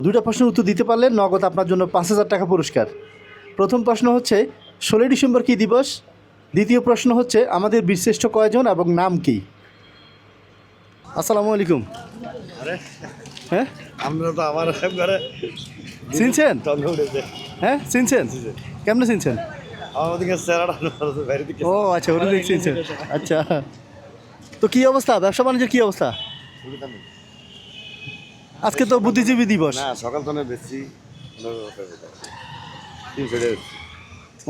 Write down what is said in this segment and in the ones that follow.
দুইটা প্রশ্নের উত্তর দিতে পারলে নগদ আপনার জন্য ৫,০০০ টাকা পুরস্কার। প্রথম প্রশ্ন হচ্ছে ১৬ই ডিসেম্বর কী দিবস? দ্বিতীয় প্রশ্ন হচ্ছে আমাদের বীরশ্রেষ্ঠ কয়জন এবং নাম কি? আসসালামু আলাইকুম। হ্যাঁ, আমরা তো আমার ঘরে চিনছেন? টঙ্গ উঠেছে। হ্যাঁ, চিনছেন? কেমনে চিনছেন? আমাদেরকে স্যারাটা বাইরে দিকে ও আচ্ছা, ওটা দেখে চিনছেন। আচ্ছা, তো কী অবস্থা, ব্যবসা বাণিজ্যের কী অবস্থা? আজকে তো বুদ্ধিজীবী দিবস। না, সকাল তো বেশি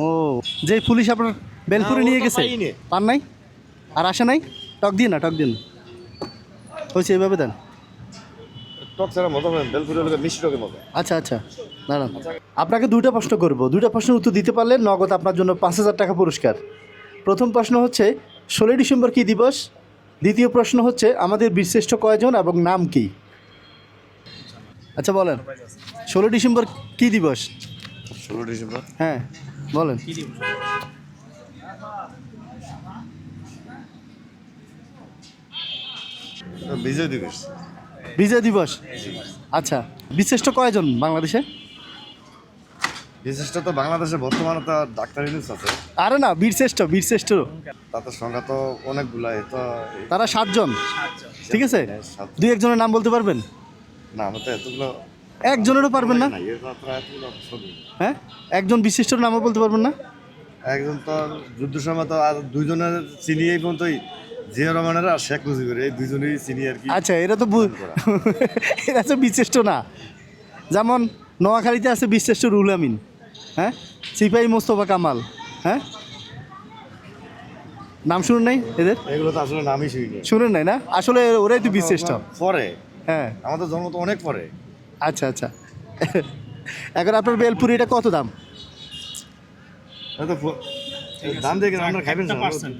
ও, যে পুলিশ আপনার বেলপুরে নিয়ে গেছে, পান নাই আর আসে নাই? টক দিয়ে না, টক দিন হয়েছে, এইভাবে দেন। টক ছাড়া মজা হয়, বেলপুরের লোকের মিষ্টি টকের মজা। আচ্ছা আচ্ছা, দাঁড়ান, আপনাকে দুইটা প্রশ্ন করব। দুইটা প্রশ্নের উত্তর দিতে পারলে নগদ আপনার জন্য ৫,০০০ টাকা পুরস্কার। প্রথম প্রশ্ন হচ্ছে ১৬ই ডিসেম্বর কী দিবস? দ্বিতীয় প্রশ্ন হচ্ছে আমাদের বীরশ্রেষ্ঠ কয়জন এবং নাম কি? আচ্ছা বলেন, ১৬ই ডিসেম্বর কী দিবস? 16 ডিসেম্বর হ্যাঁ বলেন। বিজয় দিবস। বিজয় দিবস। আচ্ছা, বীরশ্রেষ্ঠ কয়জন বাংলাদেশে? বিশিষ্ট তো বাংলাদেশে বর্তমানে তো ডাক্তার ইউনুস আছে, আরে না, বীরশ্রেষ্ঠ, বীরশ্রেষ্ঠ তাদের সংখ্যা তো অনেকগুলাই। তো তারা ৭জন, ঠিক আছে? দুই একজনের নাম বলতে পারবেন? না, আমরা তো এতগুলো একজনেরও পারবেন না? এতগুলো ছবি। হ্যাঁ, একজন বিশিষ্টর নামও বলতে পারবেন না? একজন তো যুদ্ধ সময় তো আর দুইজনের চিনি এই পর্যন্তই, জিয়া রহমানের আর শেখ মুজিবের, এই দুইজনেরই চিনি আর কি। আচ্ছা, এরা তো এরা তো বীরশ্রেষ্ঠ না। যেমন নোয়াখালীতে আছে বীরশ্রেষ্ঠ রুহুল আমিন, হ্যাঁ, সিপাহী মোস্তফা কামাল, হ্যাঁ, নাম শুনেন নাই এদের? এগুলো তো আসলে নামই শুনি না। শুনেন নাই না? আসলে ওরাই তো বীরশ্রেষ্ঠ। পরে হ্যাঁ, আমাদের জন্ম তো অনেক পরে। আচ্ছা আচ্ছা। এখন আপনার বেলপুরি এটা কত দাম? এটা তো দাম দিয়ে কিনা আমরা খাইবেন না,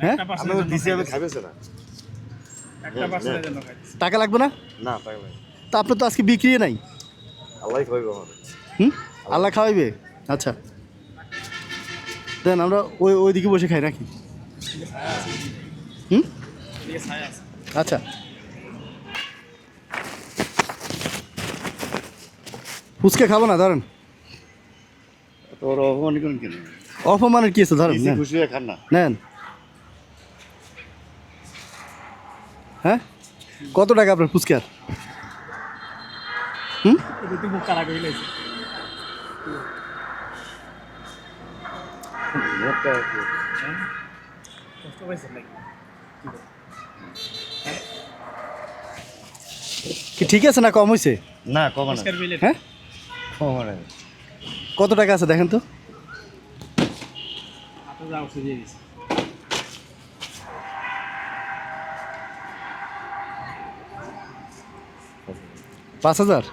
হ্যাঁ, আমরা দিছি হবে খাইবেন না। টাকা লাগবে না? না, টাকা নাই, তা আপনার তো আজকে বিক্রি নাই। আল্লাহ খাইবে আমাদের। হুম, আল্লাহ খাওয়াইবে। আচ্ছা দেন, আমরা ওইদিকে বসে খাই নাকি? হুম, আচ্ছা। ফুচকা খাবো না, ধরেন। তোর অপমান করেন কেন? অপমানের কি আছে, ধরেন, নেন। খুশি হয়ে খান না। নেন। হ্যাঁ, কত টাকা আপনার ফুচকার? হুম, কি ঠিক আছে না কম হয়েছে? না, কমা না। হ্যাঁ, কমা না। কত টাকা আছে দেখেন তো? পাঁচ হাজার?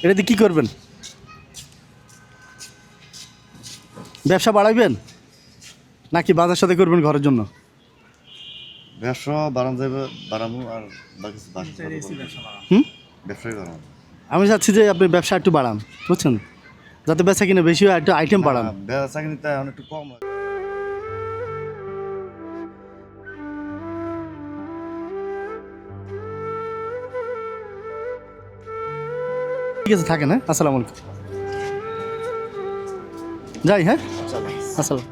এটা দিয়ে কী করবেন? ব্যবসা বাড়াইবেন নাকি বাজার সাথে করবেন ঘরের জন্য? ব্যবসা বাড়ানো যাবে, বাড়াবো আর বাকি হুম, ব্যবসায় বাড়াবো। আমি চাচ্ছি যে আপনি ব্যবসা একটু বাড়ান, বুঝছেন, যাতে বেচা কিনে বেশি হয়, একটু আইটেম বাড়ান। ব্যবসা কিনতে এখন একটু কম হয়। ঠিক আছে, থাকেন। হ্যাঁ, আসসালামু আলাইকুম। যাই, হ্যাঁ, আসসালাম।